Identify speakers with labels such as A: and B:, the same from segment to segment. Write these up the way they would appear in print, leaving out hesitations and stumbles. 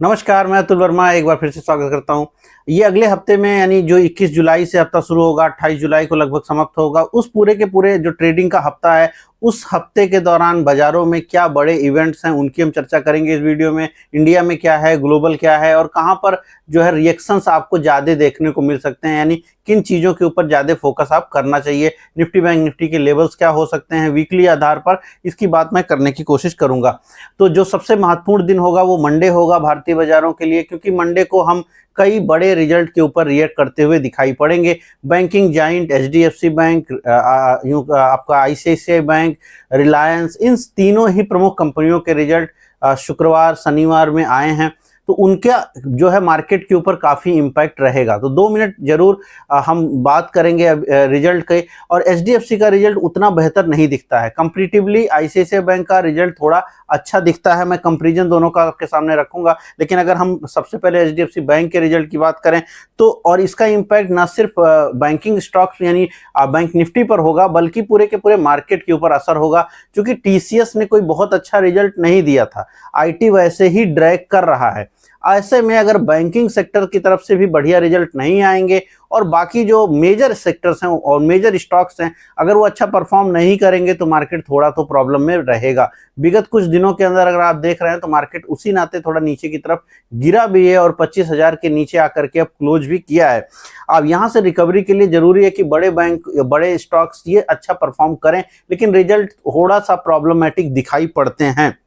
A: नमस्कार, मैं अतुल वर्मा एक बार फिर से स्वागत करता हूँ। ये अगले हफ्ते में यानी जो 21 जुलाई से हफ्ता शुरू होगा, 28 जुलाई को लगभग समाप्त होगा। उस पूरे के पूरे जो ट्रेडिंग का हफ्ता है, उस हफ्ते के दौरान बाज़ारों में क्या बड़े इवेंट्स हैं, उनकी हम चर्चा करेंगे इस वीडियो में। इंडिया में क्या है, ग्लोबल क्या है और कहाँ पर जो है रिएक्शंस आपको ज़्यादा देखने को मिल सकते हैं, यानी किन चीज़ों के ऊपर ज़्यादा फोकस आप करना चाहिए। निफ्टी बैंक निफ्टी के लेवल्स क्या हो सकते हैं वीकली आधार पर, इसकी बात मैं करने की कोशिश करूँगा। तो जो सबसे महत्वपूर्ण दिन होगा वो मंडे होगा भारतीय बाज़ारों के लिए, क्योंकि मंडे को हम कई बड़े रिजल्ट के ऊपर रिएक्ट करते हुए दिखाई पड़ेंगे। बैंकिंग जाइंट एचडीएफसी बैंक, आपका आईसीआईसीआई बैंक, रिलायंस, इन तीनों ही प्रमुख कंपनियों के रिजल्ट शुक्रवार शनिवार में आए हैं। तो उनका जो है मार्केट के ऊपर काफ़ी इम्पैक्ट रहेगा। तो 2 मिनट जरूर हम बात करेंगे रिजल्ट के। और एचडीएफसी का रिजल्ट उतना बेहतर नहीं दिखता है कंपैरेटिवली। आईसीआईसीआई बैंक का रिजल्ट थोड़ा अच्छा दिखता है। मैं कंपैरिजन दोनों का आपके सामने रखूंगा, लेकिन अगर हम सबसे पहले एचडीएफसी बैंक के रिजल्ट की बात करें तो और इसका इम्पैक्ट ना सिर्फ बैंकिंग स्टॉक्स यानी बैंक निफ्टी पर होगा, बल्कि पूरे के पूरे मार्केट के ऊपर असर होगा। क्योंकि टीसीएस ने कोई बहुत अच्छा रिजल्ट नहीं दिया था, आईटी वैसे ही ड्रैग कर रहा है। ऐसे में अगर बैंकिंग सेक्टर की तरफ से भी बढ़िया रिजल्ट नहीं आएंगे और बाकी जो मेजर सेक्टर्स हैं और मेजर स्टॉक्स हैं, अगर वो अच्छा परफॉर्म नहीं करेंगे तो मार्केट थोड़ा तो प्रॉब्लम में रहेगा। विगत कुछ दिनों के अंदर अगर आप देख रहे हैं तो मार्केट उसी नाते थोड़ा नीचे की तरफ गिरा भी है और 25,000 के नीचे आकर के अब क्लोज भी किया है। अब यहाँ से रिकवरी के लिए जरूरी है कि बड़े बैंक बड़े स्टॉक्स ये अच्छा परफॉर्म करें, लेकिन रिजल्ट थोड़ा सा प्रॉब्लमेटिक दिखाई पड़ते हैं।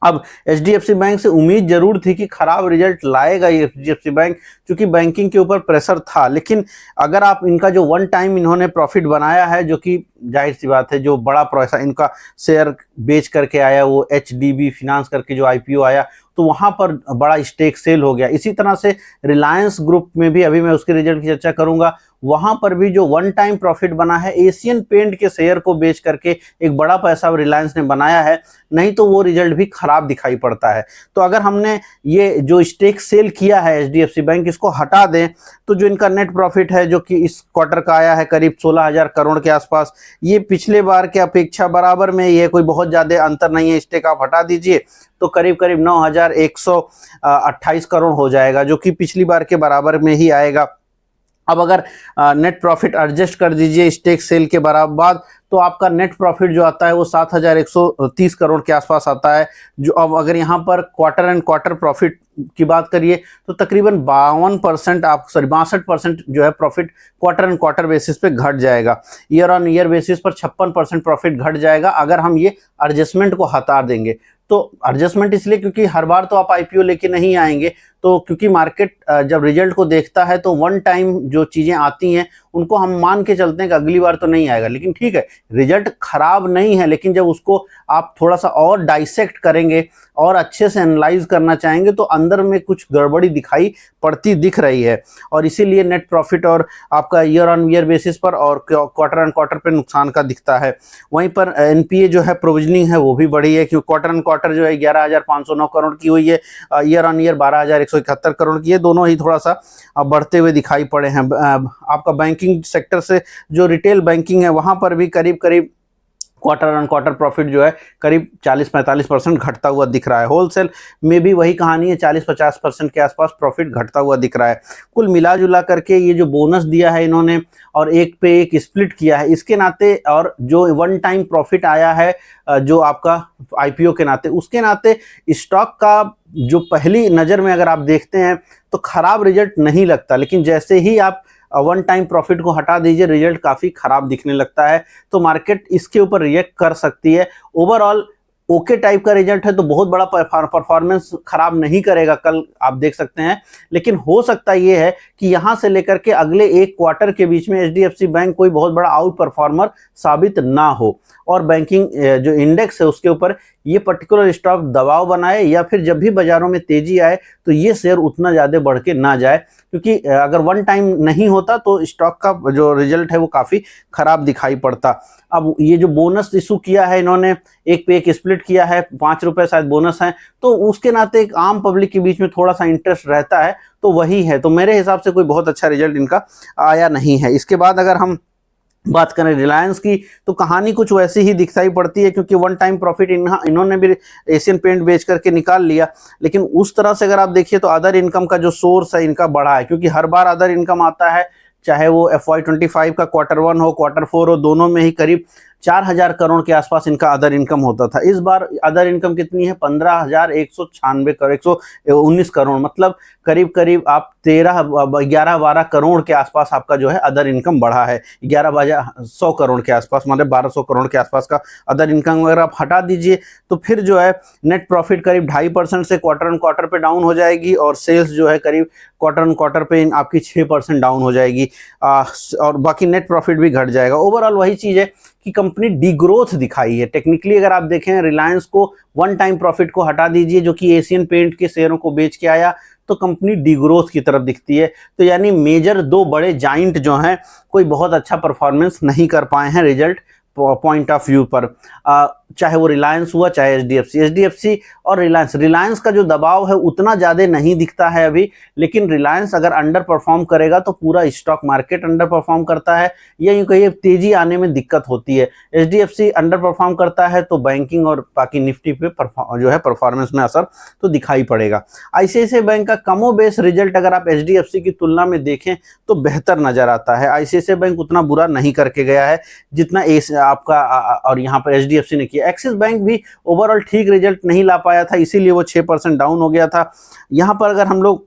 A: अब एचडीएफसी बैंक से उम्मीद जरूर थी कि खराब रिजल्ट लाएगा ये एचडीएफसी बैंक, क्योंकि बैंकिंग के ऊपर प्रेशर था। लेकिन अगर आप इनका जो वन टाइम इन्होंने प्रॉफिट बनाया है, जो कि जाहिर सी बात है जो बड़ा पैसा इनका शेयर बेच करके आया, वो एचडीबी फिनांस करके जो आईपीओ आया, तो वहां पर बड़ा स्टेक सेल हो गया। इसी तरह से रिलायंस ग्रुप में भी, अभी मैं उसके रिजल्ट की चर्चा करूंगा, वहां पर भी जो वन टाइम प्रॉफिट बना है एशियन पेंट के शेयर को बेच करके एक बड़ा पैसा रिलायंस ने बनाया है, नहीं तो वो रिजल्ट भी खराब दिखाई पड़ता है। तो अगर हमने ये जो स्टेक सेल किया है एचडीएफसी बैंक, इसको हटा दें तो जो इनका नेट प्रॉफिट है जो कि इस क्वार्टर का आया है करीब 16,000 करोड़ के आसपास, ये पिछले बार के अपेक्षा बराबर में, ये कोई बहुत ज्यादा अंतर नहीं है। स्टेक आप हटा दीजिए तो करीब करीब 9,128 करोड़ हो जाएगा, जो कि पिछली बार के बराबर में ही आएगा। अब अगर नेट प्रॉफिट एडजस्ट कर दीजिए स्टेक सेल के बराबर बाद, तो आपका नेट प्रॉफिट जो आता है वो 7,130 करोड़ के आसपास आता है। जो अब अगर यहाँ पर क्वार्टर एंड क्वार्टर प्रॉफिट की बात करिए तो तकरीबन 52% आप 62% जो है profit quarter and quarter basis पे घट जाएगा। ईयर ऑन ईयर बेसिस पर 56% प्रॉफिट घट जाएगा अगर हम ये एडजस्टमेंट को हटा देंगे। तो एडजस्टमेंट इसलिए क्योंकि हर बार तो आप आईपीओ लेके नहीं आएंगे, तो क्योंकि मार्केट जब रिजल्ट को देखता है तो वन टाइम जो चीज़ें आती हैं उनको हम मान के चलते हैं कि अगली बार तो नहीं आएगा। लेकिन ठीक है, रिजल्ट खराब नहीं है, लेकिन जब उसको आप थोड़ा सा और डाइसेक्ट करेंगे और अच्छे से एनालाइज करना चाहेंगे तो अंदर में कुछ गड़बड़ी दिखाई पड़ती दिख रही है। और इसीलिए नेट प्रॉफिट और आपका ईयर ऑन ईयर बेसिस पर और क्वार्टर एंड क्वार्टर पे नुकसान का दिखता है। वहीं पर एनपीए जो है प्रोविजनिंग है वो भी बढ़ी है, क्योंकि क्वार्टर एंड क्वार्टर जो है 11,509 करोड़ की हुई है, ईयर ऑन ईयर 12,171 करोड़ की है। दोनों ही थोड़ा सा बढ़ते हुए दिखाई पड़े हैं। आपका बैंकिंग सेक्टर से जो रिटेल बैंकिंग है वहां पर भी करीब करीब क्वार्टर ऑन क्वार्टर प्रॉफिट जो है करीब 40-45% घटता हुआ दिख रहा है। होलसेल में भी वही कहानी है, 40-50% के आसपास प्रॉफिट घटता हुआ दिख रहा है। कुल मिला जुला करके ये जो बोनस दिया है इन्होंने और एक पे एक स्प्लिट किया है, इसके नाते, और जो वन टाइम प्रॉफिट आया है जो आपका आईपीओ के नाते, उसके नाते स्टॉक का जो पहली नज़र में अगर आप देखते हैं तो खराब रिजल्ट नहीं लगता। लेकिन जैसे ही आप वन टाइम प्रॉफिट को हटा दीजिए, रिजल्ट काफ़ी खराब दिखने लगता है। तो मार्केट इसके ऊपर रिएक्ट कर सकती है। ओवरऑल ओके टाइप का रिजल्ट है तो बहुत बड़ा परफॉर्मेंस खराब नहीं करेगा कल, आप देख सकते हैं। लेकिन हो सकता ये है कि यहाँ से लेकर के अगले एक क्वार्टर के बीच में एचडीएफसी बैंक कोई बहुत बड़ा आउट परफॉर्मर साबित ना हो और बैंकिंग जो इंडेक्स है उसके ऊपर ये पर्टिकुलर स्टॉक दबाव बनाए, या फिर जब भी बाजारों में तेजी आए तो ये शेयर उतना ज़्यादा बढ़ के ना जाए। क्योंकि अगर वन टाइम नहीं होता तो स्टॉक का जो रिजल्ट है वो काफ़ी खराब दिखाई पड़ता। अब ये जो बोनस इशू किया है इन्होंने, एक पे एक स्प्लिट किया है, 5 रुपए शायद बोनस है, तो उसके नाते एक आम पब्लिक के बीच में थोड़ा सा इंटरेस्ट रहता है, तो वही है। तो मेरे हिसाब से कोई बहुत अच्छा रिजल्ट इनका आया नहीं है। इसके बाद अगर हम बात करें रिलायंस की तो कहानी कुछ वैसी ही दिखाई पड़ती है, क्योंकि वन टाइम प्रॉफिट इन्होंने भी एशियन पेंट बेच करके निकाल लिया। लेकिन उस तरह से अगर आप देखिए तो अदर इनकम का जो सोर्स है इनका बढ़ा है, क्योंकि हर बार अदर इनकम आता है, चाहे वो FY25 का Q1 हो Q4 हो, दोनों में ही करीब 4,000 करोड़ के आसपास इनका अदर इनकम होता था। इस बार अदर इनकम कितनी है? 15,196 करोड़, 119 करोड़, मतलब करीब करीब आप 11-12 करोड़ के आसपास आपका जो है अदर इनकम बढ़ा है। 11-100 करोड़ के आसपास, मतलब 1200 करोड़ के आसपास का अदर इनकम अगर आप हटा दीजिए तो फिर जो है नेट प्रॉफिट करीब 2.5% से क्वार्टर ऑन क्वार्टर पे डाउन हो जाएगी, और सेल्स जो है करीब क्वार्टर ऑन क्वार्टर पे आपकी 6% डाउन हो जाएगी, और बाकी नेट प्रॉफिट भी घट जाएगा। ओवरऑल वही चीज़ है कि कंपनी डीग्रोथ दिखाई है। टेक्निकली अगर आप देखें रिलायंस को वन टाइम प्रॉफिट को हटा दीजिए, जो कि एशियन पेंट के शेयरों को बेच के आया, तो कंपनी डीग्रोथ की तरफ दिखती है। तो यानी मेजर दो बड़े जाइंट जो हैं कोई बहुत अच्छा परफॉर्मेंस नहीं कर पाए हैं रिजल्ट पॉइंट ऑफ व्यू पर, चाहे वो रिलायंस हुआ चाहे एचडीएफसी और रिलायंस का जो दबाव है उतना ज़्यादा नहीं दिखता है अभी, लेकिन रिलायंस अगर अंडर परफॉर्म करेगा तो पूरा स्टॉक मार्केट अंडर परफॉर्म करता है, या यूँ कहिए तेजी आने में दिक्कत होती है। एचडीएफसी अंडर परफॉर्म करता है तो बैंकिंग और बाकी निफ्टी पे जो है परफॉर्मेंस में असर तो दिखाई पड़ेगा। आईसीआईसीआई बैंक का कमोबेश रिजल्ट अगर आप एचडीएफसी की तुलना में देखें तो बेहतर नजर आता है। आईसीआईसीआई बैंक उतना बुरा नहीं करके गया है जितना आपका और यहाँ पर एचडीएफसी ने किया। एक्सिस बैंक भी ओवरऑल ठीक रिजल्ट नहीं ला पाया था, इसीलिए वो 6% डाउन हो गया था। यहाँ पर अगर हम लोग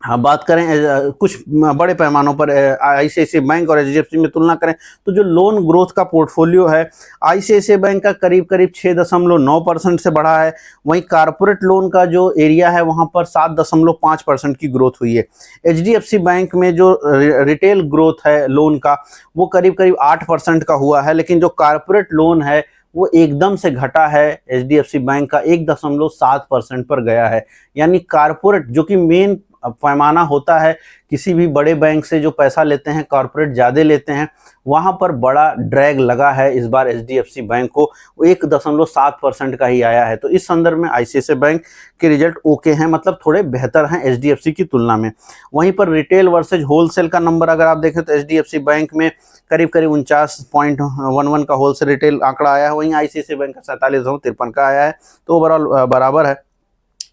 A: बात करें कुछ बड़े पैमानों पर आईसीआईसीआई बैंक और एचडीएफसी में तुलना करें तो जो लोन ग्रोथ का पोर्टफोलियो है आईसीआईसीआई बैंक का करीब करीब 6.9% से बढ़ा है, वहीं कारपोरेट लोन का जो एरिया है वहां पर 7.5% की ग्रोथ हुई है। एचडीएफसी बैंक में जो रिटेल ग्रोथ है लोन का वो करीब करीब 8% का हुआ है, लेकिन जो कारपोरेट लोन है वो एकदम से घटा है, एचडीएफसी बैंक का 1.7% पर गया है। यानी कारपोरेट जो कि मेन पैमाना होता है किसी भी बड़े बैंक से जो पैसा लेते हैं कॉर्पोरेट ज़्यादा लेते हैं, वहाँ पर बड़ा ड्रैग लगा है इस बार एचडीएफसी बैंक को, 1.7% का ही आया है। तो इस संदर्भ में आईसीआईसीआई बैंक के रिजल्ट ओके हैं, मतलब थोड़े बेहतर हैं एचडीएफसी की तुलना में। वहीं पर रिटेल वर्सेज होलसेल का नंबर अगर आप देखें तो एचडीएफसी बैंक में करीब करीब 49.11 का होलसेल रिटेल आंकड़ा आया है, वहीं आईसीआईसीआई बैंक का 47.53 का आया है, तो ओवरऑल बराबर है।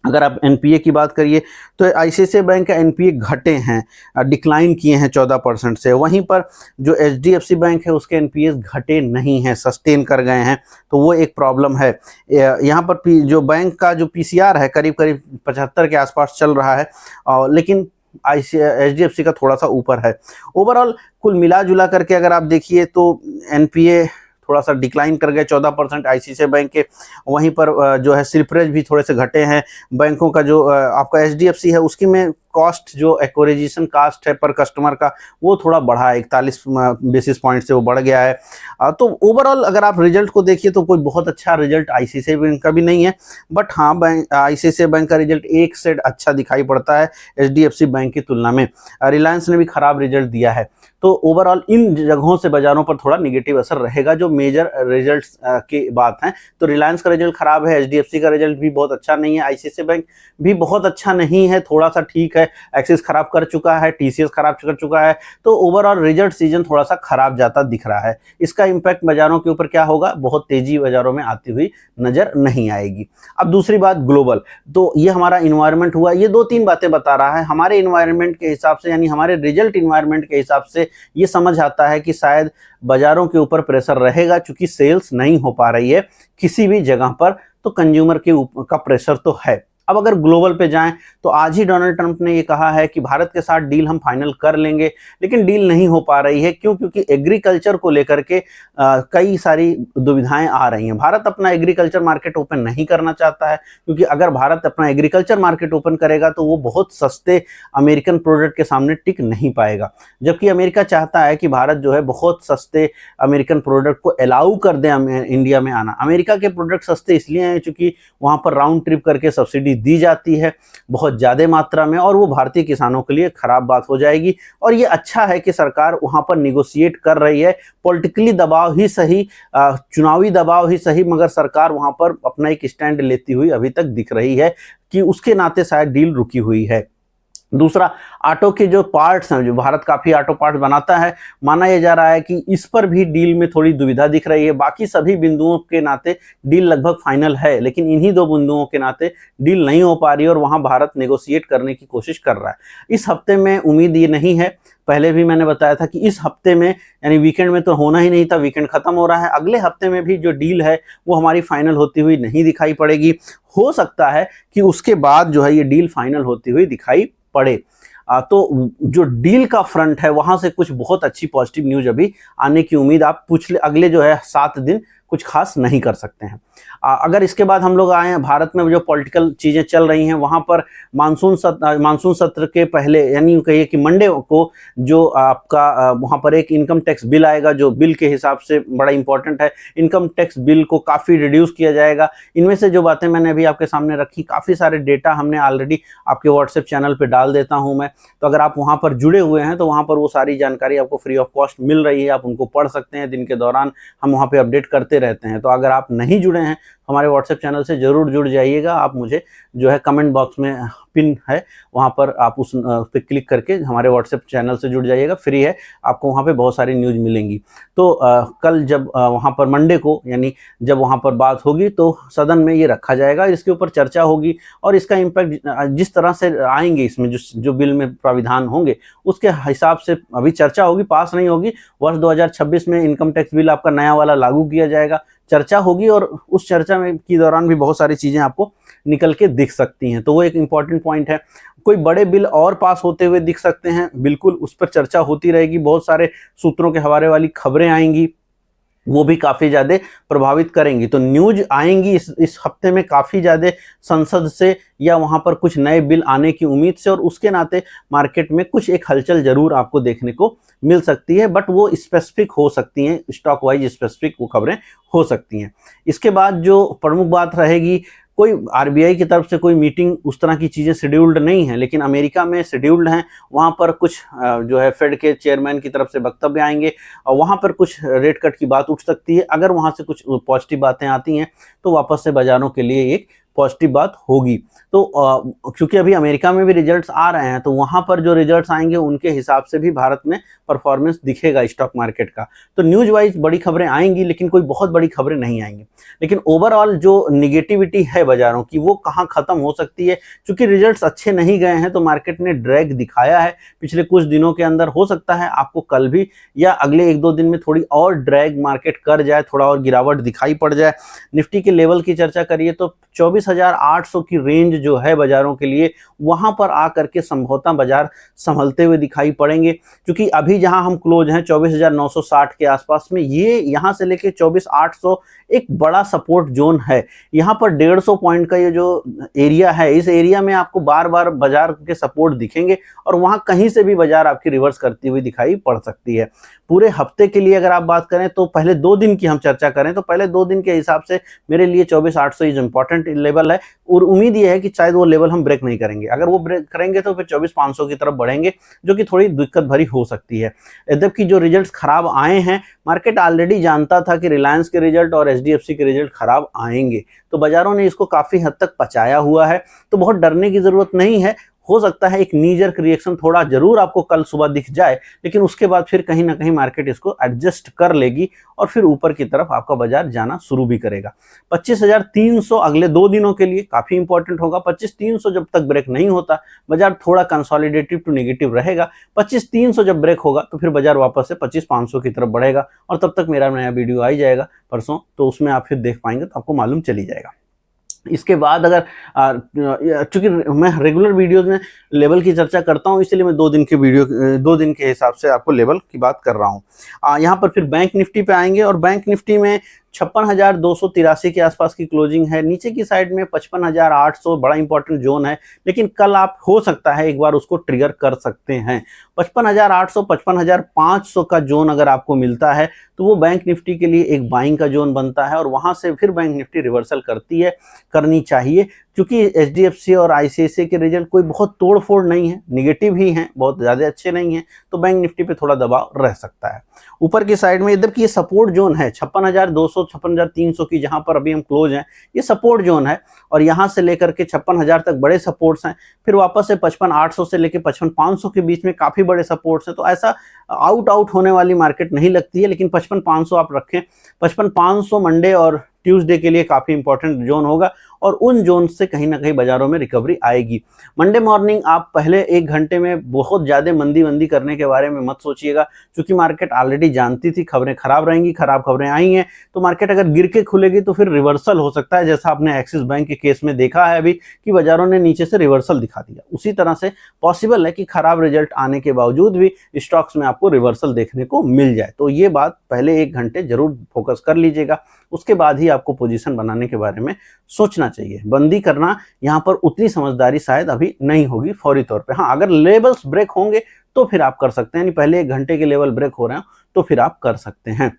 A: अगर आप एनपीए की बात करिए तो आईसीआईसीआई बैंक का एनपीए घटे हैं, डिक्लाइन किए हैं 14% से, वहीं पर जो एचडीएफसी बैंक है उसके एनपीए घटे नहीं हैं, सस्टेन कर गए हैं, तो वो एक प्रॉब्लम है। यहाँ पर जो बैंक का जो पीसीआर है करीब करीब 75 के आसपास चल रहा है, लेकिन एचडीएफसी का थोड़ा सा ऊपर है। ओवरऑल कुल मिला जुला करके अगर आप देखिए तो एनपीए थोड़ा सा डिक्लाइन कर गए 14% आईसीआईसीआई बैंक के, वहीं पर जो है स्लिपरेज भी थोड़े से घटे हैं। बैंकों का जो आपका एचडीएफसी है उसकी में कॉस्ट जो एक्विजिशन कॉस्ट है पर कस्टमर का वो थोड़ा बढ़ा है, 41 बेसिस पॉइंट से वो बढ़ गया है। तो ओवरऑल अगर आप रिजल्ट को देखिए तो कोई बहुत अच्छा रिजल्ट आईसीआईसीआई बैंक का भी नहीं है, बट हाँ आईसीआईसीआई बैंक का रिजल्ट एक से अच्छा दिखाई पड़ता है एचडीएफसी बैंक की तुलना में। रिलायंस ने भी खराब रिजल्ट दिया है, तो ओवरऑल इन जगहों से बाजारों पर थोड़ा निगेटिव असर रहेगा जो मेजर रिजल्ट्स की बात है। तो रिलायंस का रिजल्ट खराब है, एचडीएफसी का रिजल्ट भी बहुत अच्छा नहीं है, आईसीआईसीआई बैंक भी बहुत अच्छा नहीं है, थोड़ा सा ठीक है, एक्सिस खराब कर चुका है, टीसीएस खराब कर चुका है, तो ओवरऑल रिजल्ट सीजन थोड़ा सा खराब जाता दिख रहा है। इसका इंपैक्ट बाजारों के ऊपर क्या होगा, बहुत तेजी बाजारों में आती हुई नजर नहीं आएगी। अब दूसरी बात ग्लोबल, तो ये हमारा इन्वायरमेंट हुआ, ये 2-3 बातें बता रहा है। हमारे इन्वायरमेंट के हिसाब से यानी हमारे रिजल्ट इन्वायरमेंट के हिसाब से ये समझ आता है कि शायद बाजारों के ऊपर प्रेशर रहेगा, चूंकि सेल्स नहीं हो पा रही है किसी भी जगह पर, तो कंज्यूमर के ऊपर का प्रेशर तो है। अब अगर ग्लोबल पे जाएं तो आज ही डोनाल्ड ट्रंप ने ये कहा है कि भारत के साथ डील हम फाइनल कर लेंगे, लेकिन डील नहीं हो पा रही है। क्यों? क्योंकि एग्रीकल्चर को लेकर के कई सारी दुविधाएं आ रही हैं। भारत अपना एग्रीकल्चर मार्केट ओपन नहीं करना चाहता है, क्योंकि अगर भारत अपना एग्रीकल्चर मार्केट ओपन करेगा तो वो बहुत सस्ते अमेरिकन प्रोडक्ट के सामने टिक नहीं पाएगा, जबकि अमेरिका चाहता है कि भारत जो है बहुत सस्ते अमेरिकन प्रोडक्ट को अलाउ कर दे इंडिया में आना। अमेरिका के प्रोडक्ट सस्ते इसलिए हैं चूंकि वहां पर राउंड ट्रिप करके सब्सिडी दी जाती है बहुत ज़्यादा मात्रा में, और वो भारतीय किसानों के लिए खराब बात हो जाएगी। और ये अच्छा है कि सरकार वहाँ पर निगोशिएट कर रही है, पॉलिटिकली दबाव ही सही, चुनावी दबाव ही सही, मगर सरकार वहाँ पर अपना एक स्टैंड लेती हुई अभी तक दिख रही है कि उसके नाते शायद डील रुकी हुई है। दूसरा, ऑटो के जो पार्ट्स हैं, जो भारत काफ़ी ऑटो पार्ट्स बनाता है, माना यह जा रहा है कि इस पर भी डील में थोड़ी दुविधा दिख रही है। बाकी सभी बिंदुओं के नाते डील लगभग फाइनल है, लेकिन इन्हीं 2 बिंदुओं के नाते डील नहीं हो पा रही है और वहाँ भारत नेगोशिएट करने की कोशिश कर रहा है। इस हफ्ते में उम्मीद ये नहीं है, पहले भी मैंने बताया था कि इस हफ्ते में, यानी वीकेंड में तो होना ही नहीं था, वीकेंड खत्म हो रहा है, अगले हफ्ते में भी जो डील है वो हमारी फाइनल होती हुई नहीं दिखाई पड़ेगी। हो सकता है कि उसके बाद जो है ये डील फाइनल होती हुई दिखाई पड़े। तो जो डील का फ्रंट है वहां से कुछ बहुत अच्छी पॉजिटिव न्यूज अभी आने की उम्मीद आप अगले जो है 7 दिन कुछ खास नहीं कर सकते हैं। अगर इसके बाद हम लोग आए हैं भारत में, जो पॉलिटिकल चीज़ें चल रही हैं वहाँ पर मानसून सत्र के पहले, यानी यूँ कहिए कि मंडे को जो आपका वहाँ पर एक इनकम टैक्स बिल आएगा, जो बिल के हिसाब से बड़ा इंपॉर्टेंट है। इनकम टैक्स बिल को काफ़ी रिड्यूस किया जाएगा। इनमें से जो बातें मैंने अभी आपके सामने रखी, काफ़ी सारे डेटा हमने ऑलरेडी आपके व्हाट्सएप चैनल पर डाल देता हूँ मैं, तो अगर आप वहाँ पर जुड़े हुए हैं तो वहाँ पर वो सारी जानकारी आपको फ्री ऑफ कॉस्ट मिल रही है, आप उनको पढ़ सकते हैं। दिन के दौरान हम वहाँ पर अपडेट करते रहते हैं। तो अगर आप नहीं जुड़े हैं हमारे व्हाट्सएप चैनल से ज़रूर जुड़ जाइएगा। आप मुझे जो है कमेंट बॉक्स में पिन है, वहाँ पर आप उस पे क्लिक करके हमारे व्हाट्सएप चैनल से जुड़ जाइएगा, फ्री है, आपको वहाँ पे बहुत सारी न्यूज़ मिलेंगी। तो कल जब वहाँ पर मंडे को, यानी जब वहाँ पर बात होगी तो सदन में ये रखा जाएगा, इसके ऊपर चर्चा होगी और इसका इम्पैक्ट जिस तरह से आएंगे इसमें जो बिल में प्राविधान होंगे उसके हिसाब से अभी चर्चा होगी, पास नहीं होगी। वर्ष 2026 में इनकम टैक्स बिल आपका नया वाला लागू किया जाएगा, चर्चा होगी और उस चर्चा में की दौरान भी बहुत सारी चीज़ें आपको निकल के दिख सकती हैं। तो वो एक इम्पॉर्टेंट पॉइंट है। कोई बड़े बिल और पास होते हुए दिख सकते हैं, बिल्कुल उस पर चर्चा होती रहेगी। बहुत सारे सूत्रों के हवाले वाली खबरें आएंगी, वो भी काफ़ी ज़्यादा प्रभावित करेंगी। तो न्यूज आएंगी इस हफ्ते में काफ़ी ज़्यादा संसद से, या वहाँ पर कुछ नए बिल आने की उम्मीद से, और उसके नाते मार्केट में कुछ एक हलचल ज़रूर आपको देखने को मिल सकती है, बट वो स्पेसिफिक हो सकती हैं, स्टॉक वाइज स्पेसिफिक वो खबरें हो सकती हैं। इसके बाद जो प्रमुख बात रहेगी, कोई आरबीआई की तरफ से कोई मीटिंग उस तरह की चीज़ें शेड्यूल्ड नहीं है, लेकिन अमेरिका में शेड्यूल्ड हैं। वहाँ पर कुछ जो है फेड के चेयरमैन की तरफ से वक्तव्य आएंगे और वहाँ पर कुछ रेट कट की बात उठ सकती है। अगर वहाँ से कुछ पॉजिटिव बातें आती हैं तो वापस से बाजारों के लिए एक पॉजिटिव बात होगी। तो क्योंकि अभी अमेरिका में भी रिजल्ट्स आ रहे हैं, तो वहाँ पर जो रिजल्ट्स आएंगे उनके हिसाब से भी भारत में परफॉर्मेंस दिखेगा स्टॉक मार्केट का। तो न्यूज़ वाइज बड़ी खबरें आएंगी, लेकिन कोई बहुत बड़ी खबरें नहीं आएंगी। लेकिन ओवरऑल जो निगेटिविटी है बाजारों की, वो कहाँ ख़त्म हो सकती है, क्योंकि रिजल्ट्स अच्छे नहीं गए हैं तो मार्केट ने ड्रैग दिखाया है पिछले कुछ दिनों के अंदर। हो सकता है आपको कल भी या अगले 1-2 दिन में थोड़ी और ड्रैग मार्केट कर जाए, थोड़ा और गिरावट दिखाई पड़ जाए। निफ्टी के लेवल की चर्चा करिए तो 24,800 की रेंज जो है बाजारों के लिए, वहां पर आकर के संभवतः बाजार संभलते हुए दिखाई पड़ेंगे। क्योंकि अभी जहां हम क्लोज हैं 24,960 के आसपास में, ये यहां से लेके 24,800 एक बड़ा सपोर्ट जोन है। यहां पर 150 पॉइंट का ये जो एरिया है, इस एरिया में आपको बार बार बाजार के सपोर्ट दिखेंगे और वहां कहीं से भी बाजार आपकी रिवर्स करती हुई दिखाई पड़ सकती है। पूरे हफ्ते के लिए अगर आप बात करें तो पहले 2 दिन की हम चर्चा करें तो पहले 2 दिन के हिसाब से मेरे लिए 24,800 इज इंपॉर्टेंट लेवल है, और उम्मीद ये है कि शायद वो लेवल हम ब्रेक नहीं करेंगे। अगर वो ब्रेक करेंगे तो फिर 24,500 की तरफ बढ़ेंगे, जो कि थोड़ी दिक्कत भरी हो सकती है। जबकि जो रिजल्ट्स खराब आए हैं, मार्केट ऑलरेडी जानता था कि रिलायंस के रिजल्ट और एचडीएफसी के रिजल्ट खराब आएंगे, तो बाजारों ने इसको काफ़ी हद तक पचाया हुआ है। तो बहुत डरने की ज़रूरत नहीं है। हो सकता है एक नी जर्क रिएक्शन थोड़ा जरूर आपको कल सुबह दिख जाए, लेकिन उसके बाद फिर कहीं ना कहीं मार्केट इसको एडजस्ट कर लेगी और फिर ऊपर की तरफ आपका बाजार जाना शुरू भी करेगा। 25,300 अगले 2 दिनों के लिए काफ़ी इंपॉर्टेंट होगा। 25,300 जब तक ब्रेक नहीं होता, बाजार थोड़ा कंसोलिडेटिव टू नेगेटिव रहेगा। 25,300 जब ब्रेक होगा तो फिर बाजार वापस से 25,500 की तरफ बढ़ेगा, और तब तक मेरा नया वीडियो आ ही जाएगा परसों, तो उसमें आप फिर देख पाएंगे तो आपको मालूम चली जाएगा। इसके बाद अगर चूंकि मैं रेगुलर वीडियोज में लेवल की चर्चा करता हूं, इसलिए मैं 2 दिन के वीडियो 2 दिन के हिसाब से आपको लेवल की बात कर रहा हूं। यहाँ पर फिर बैंक निफ्टी पे आएंगे, और बैंक निफ्टी में 56,283 के आसपास की क्लोजिंग है। नीचे की साइड में 55,800 बड़ा इंपॉर्टेंट जोन है, लेकिन कल आप हो सकता है एक बार उसको ट्रिगर कर सकते हैं। 55,800 55,500 का जोन अगर आपको मिलता है तो वो बैंक निफ्टी के लिए एक बाइंग का जोन बनता है, और वहां से फिर बैंक निफ्टी रिवर्सल करनी चाहिए। चूंकि एचडीएफसी और आईसीआईसीआई के रिजल्ट कोई बहुत तोड़ फोड़ नहीं है, निगेटिव ही हैं, बहुत ज़्यादा अच्छे नहीं हैं, तो बैंक निफ्टी पे थोड़ा दबाव रह सकता है। ऊपर की साइड में इधर की ये सपोर्ट जोन है 56,200 56,300 की, जहां पर अभी हम क्लोज हैं, ये सपोर्ट जोन है। और यहां से लेकर के 56,000 तक बड़े सपोर्ट्स हैं, फिर वापस से 55,800 से लेकर 55,500 के बीच में काफ़ी बड़े सपोर्ट्स हैं। तो ऐसा आउट होने वाली मार्केट नहीं लगती है, लेकिन 55,500 आप रखें। 55,500 मंडे और ट्यूसडे के लिए काफ़ी इंपॉर्टेंट जोन होगा, और उन जोन से कहीं ना कहीं बाजारों में रिकवरी आएगी। मंडे मॉर्निंग आप पहले 1 घंटे में बहुत ज़्यादा मंदी करने के बारे में मत सोचिएगा, क्योंकि मार्केट ऑलरेडी जानती थी खबरें खराब रहेंगी, खराब खबरें आई हैं, तो मार्केट अगर गिर के खुलेगी तो फिर रिवर्सल हो सकता है, जैसा आपने एक्सिस बैंक के केस में देखा है अभी कि बाजारों ने नीचे से रिवर्सल दिखा दिया। उसी तरह से पॉसिबल है कि खराब रिजल्ट आने के बावजूद भी स्टॉक्स में आपको रिवर्सल देखने को मिल जाए। तो ये बात पहले 1 घंटे जरूर फोकस कर लीजिएगा, उसके बाद ही आपको पोजीशन बनाने के बारे में सोचना चाहिए। बंदी करना यहाँ पर उतनी समझदारी शायद अभी नहीं होगी फौरी तौर पे। हाँ, अगर लेवल्स ब्रेक होंगे तो फिर आप कर सकते हैं, यानी पहले 1 घंटे के लेवल ब्रेक हो रहे हैं तो फिर आप कर सकते हैं।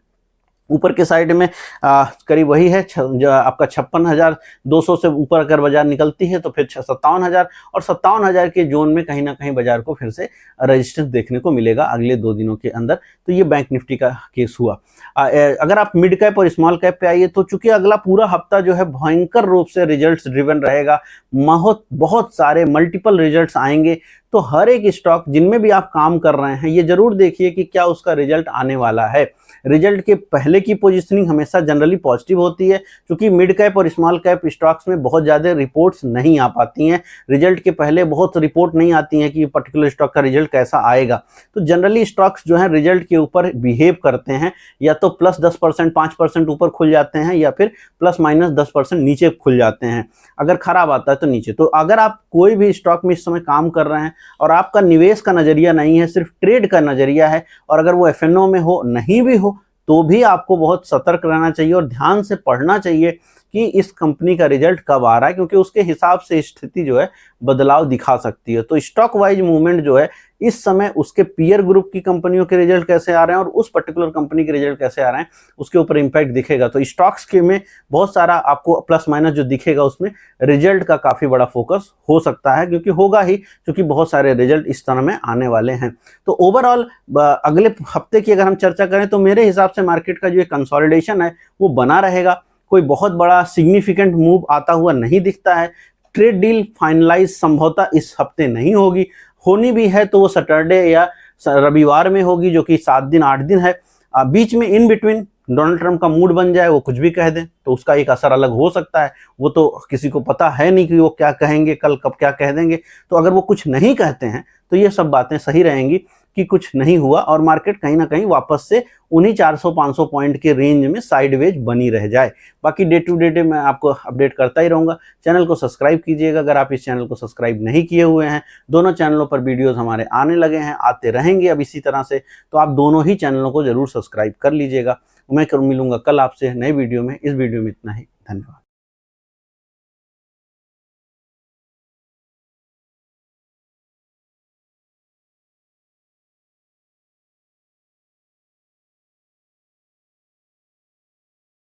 A: ऊपर के साइड में करीब वही है, जो आपका 56,200 से ऊपर अगर बाजार निकलती है तो फिर 57,000 और 57,000 के जोन में कहीं ना कहीं बाजार को फिर से रेजिस्टेंस देखने को मिलेगा अगले 2 दिनों के अंदर। तो ये बैंक निफ्टी का केस हुआ। अगर आप मिड कैप और स्मॉल कैप पे आइए तो चूंकि अगला पूरा हफ्ता जो है भयंकर रूप से रिजल्ट्स ड्रिवन रहेगा, बहुत सारे मल्टीपल रिजल्ट्स आएंगे, तो हर एक स्टॉक जिनमें भी आप काम कर रहे हैं ये जरूर देखिए कि क्या उसका रिजल्ट आने वाला है। रिजल्ट के पहले की पोजीशनिंग हमेशा जनरली पॉजिटिव होती है, क्योंकि मिड कैप और स्मॉल कैप स्टॉक्स में बहुत ज़्यादा रिपोर्ट्स नहीं आ पाती हैं। रिजल्ट के पहले बहुत रिपोर्ट नहीं आती हैं कि पर्टिकुलर स्टॉक का रिजल्ट कैसा आएगा। तो जनरली स्टॉक्स जो हैं रिजल्ट के ऊपर बिहेव करते हैं, या तो प्लस 10% 5% ऊपर खुल जाते हैं, या फिर प्लस माइनस 10% नीचे खुल जाते हैं। अगर खराब आता है तो नीचे। तो अगर आप कोई भी स्टॉक में इस समय काम कर रहे हैं और आपका निवेश का नजरिया नहीं है, सिर्फ ट्रेड का नजरिया है, और अगर वो एफएनओ में हो नहीं भी हो तो भी आपको बहुत सतर्क रहना चाहिए और ध्यान से पढ़ना चाहिए कि इस कंपनी का रिजल्ट कब आ रहा है, क्योंकि उसके हिसाब से स्थिति जो है बदलाव दिखा सकती है। तो स्टॉक वाइज मूवमेंट जो है इस समय उसके पीयर ग्रुप की कंपनियों के रिजल्ट कैसे आ रहे हैं और उस पर्टिकुलर कंपनी के रिजल्ट कैसे आ रहे हैं उसके ऊपर इंपैक्ट दिखेगा। तो स्टॉक्स के में बहुत सारा आपको प्लस माइनस जो दिखेगा उसमें रिजल्ट का काफी बड़ा फोकस हो सकता है, क्योंकि होगा ही, क्योंकि बहुत सारे रिजल्ट इस तरह में आने वाले हैं। तो ओवरऑल अगले हफ्ते की अगर हम चर्चा करें तो मेरे हिसाब से मार्केट का जो कंसोलिडेशन है वो बना रहेगा। कोई बहुत बड़ा सिग्निफिकेंट मूव आता हुआ नहीं दिखता है। ट्रेड डील फाइनलाइज संभवतः इस हफ्ते नहीं होगी, होनी भी है तो वो सैटरडे या रविवार में होगी, जो कि 7 दिन 8 दिन है। बीच में इन बिटवीन डोनाल्ड ट्रंप का मूड बन जाए, वो कुछ भी कह दें तो उसका एक असर अलग हो सकता है। वो तो किसी को पता है नहीं कि वो क्या कहेंगे, कल कब क्या कह देंगे। तो अगर वो कुछ नहीं कहते हैं तो ये सब बातें सही रहेंगी कि कुछ नहीं हुआ और मार्केट कहीं ना कहीं वापस से उन्हीं 400-500 पॉइंट के रेंज में साइडवेज बनी रह जाए। बाकी डे टू डे मैं आपको अपडेट करता ही रहूँगा। चैनल को सब्सक्राइब कीजिएगा अगर आप इस चैनल को सब्सक्राइब नहीं किए हुए हैं। दोनों चैनलों पर वीडियोस हमारे आने लगे हैं, आते रहेंगे अब इसी तरह से, तो आप दोनों ही चैनलों को जरूर सब्सक्राइब कर लीजिएगा। मैं मिलूंगा कल आपसे नए वीडियो में। इस वीडियो में इतना ही, धन्यवाद।